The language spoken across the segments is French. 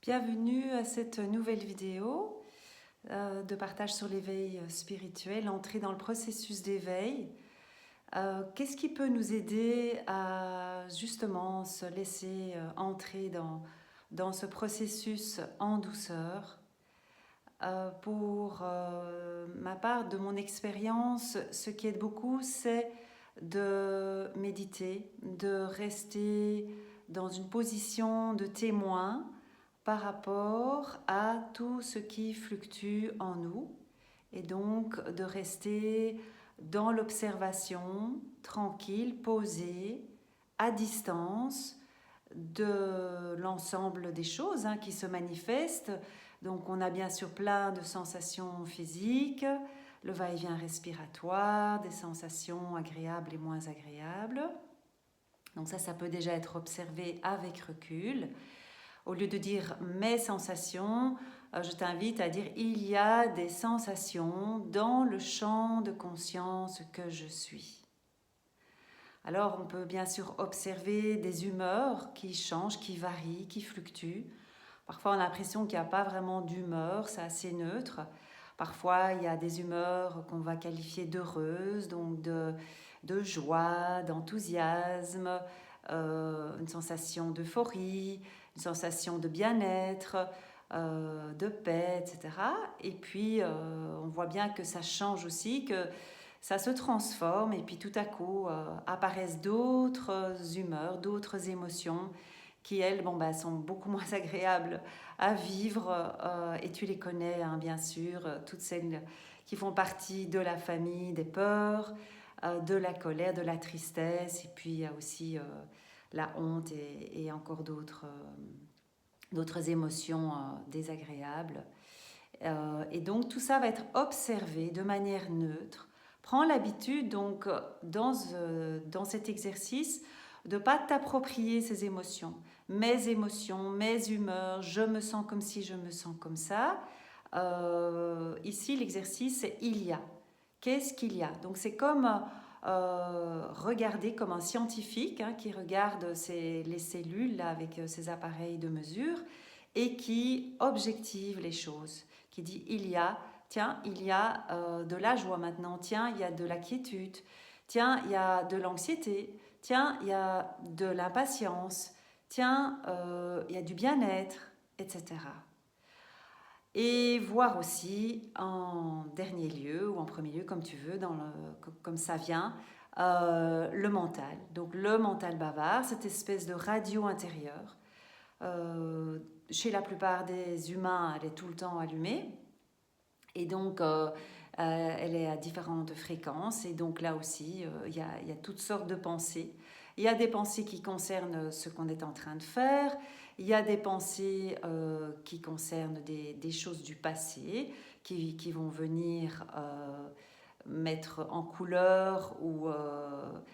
Bienvenue à cette nouvelle vidéo de partage sur l'éveil spirituel, entrer dans le processus d'éveil. Qu'est-ce qui peut nous aider à justement se laisser entrer dans ce processus en douceur? Pour ma part, de mon expérience, ce qui aide beaucoup, c'est de méditer, de rester dans une position de témoin par rapport à tout ce qui fluctue en nous et donc de rester dans l'observation, tranquille, posée, à distance de l'ensemble des choses qui se manifestent. Donc on a bien sûr plein de sensations physiques, le va-et-vient respiratoire, des sensations agréables et moins agréables. Donc ça peut déjà être observé avec recul. Au lieu de dire mes sensations, je t'invite à dire il y a des sensations dans le champ de conscience que je suis. Alors on peut bien sûr observer des humeurs qui changent, qui varient, qui fluctuent. Parfois on a l'impression qu'il n'y a pas vraiment d'humeur, c'est assez neutre. Parfois il y a des humeurs qu'on va qualifier d'heureuses, donc de joie, d'enthousiasme, une sensation d'euphorie, une sensation de bien-être, de paix, etc. Et puis on voit bien que ça change aussi, que ça se transforme et puis tout à coup apparaissent d'autres humeurs, d'autres émotions qui, elles, sont beaucoup moins agréables à vivre. Et tu les connais, bien sûr, toutes celles qui font partie de la famille des peurs, de la colère, de la tristesse. Et puis il y a aussi la honte et encore d'autres émotions désagréables. Et donc tout ça va être observé de manière neutre. Prends l'habitude donc dans cet exercice de ne pas t'approprier ces émotions. Mes émotions, mes humeurs, je me sens comme ci, je me sens comme ça. Ici l'exercice c'est il y a. Qu'est-ce qu'il y a? Donc c'est comme regarder comme un scientifique qui regarde les cellules là, avec ses appareils de mesure et qui objective les choses, qui dit il y a, tiens, il y a de la joie maintenant, tiens, il y a de la quiétude, tiens, il y a de l'anxiété, tiens, il y a de l'impatience, tiens, il y a du bien-être, etc. Et voir aussi en dernier lieu ou en premier lieu, comme tu veux, comme ça vient, le mental. Donc le mental bavard, cette espèce de radio intérieure. Chez la plupart des humains, elle est tout le temps allumée. Et donc, elle est à différentes fréquences. Et donc là aussi, il y a toutes sortes de pensées. Il y a des pensées qui concernent ce qu'on est en train de faire. Il y a des pensées qui concernent des choses du passé, qui vont venir mettre en couleur ou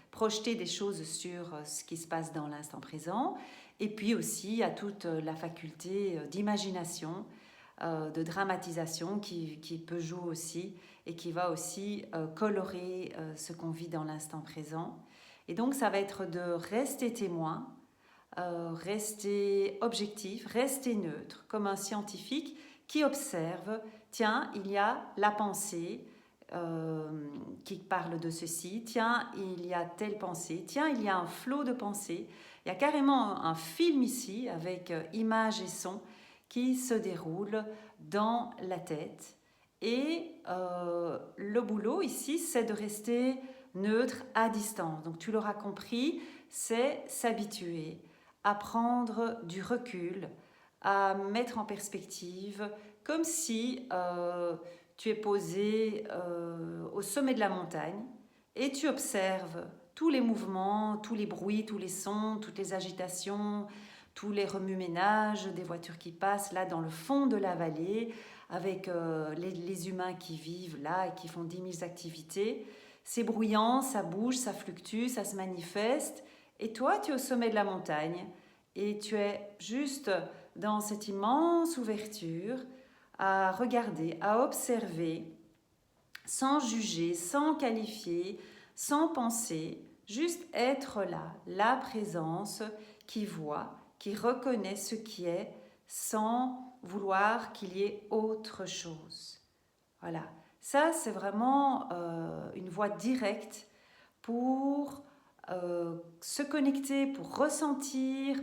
projeter des choses sur ce qui se passe dans l'instant présent. Et puis aussi, il y a toute la faculté d'imagination, de dramatisation qui peut jouer aussi et qui va aussi colorer ce qu'on vit dans l'instant présent. Et donc, ça va être de rester témoin, rester objectif, rester neutre, comme un scientifique qui observe, tiens, il y a la pensée qui parle de ceci, tiens, il y a telle pensée, tiens, il y a un flot de pensées, il y a carrément un film ici avec images et sons qui se déroule dans la tête. Et le boulot ici, c'est de rester neutre à distance. Donc tu l'auras compris, c'est s'habituer à prendre du recul, à mettre en perspective, comme si tu es posé au sommet de la montagne et tu observes tous les mouvements, tous les bruits, tous les sons, toutes les agitations, tous les remue-ménages des voitures qui passent là dans le fond de la vallée avec les humains qui vivent là et qui font 10 000 activités. C'est bruyant, ça bouge, ça fluctue, ça se manifeste. Et toi, tu es au sommet de la montagne et tu es juste dans cette immense ouverture à regarder, à observer, sans juger, sans qualifier, sans penser, juste être là, la présence qui voit, qui reconnaît ce qui est sans vouloir qu'il y ait autre chose. Voilà, ça c'est vraiment une voie directe pour se connecter, pour ressentir,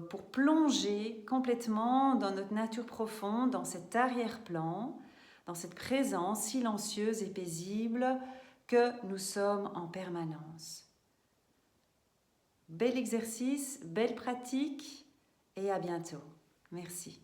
pour plonger complètement dans notre nature profonde, dans cet arrière-plan, dans cette présence silencieuse et paisible que nous sommes en permanence. Bel exercice, belle pratique et à bientôt. Merci.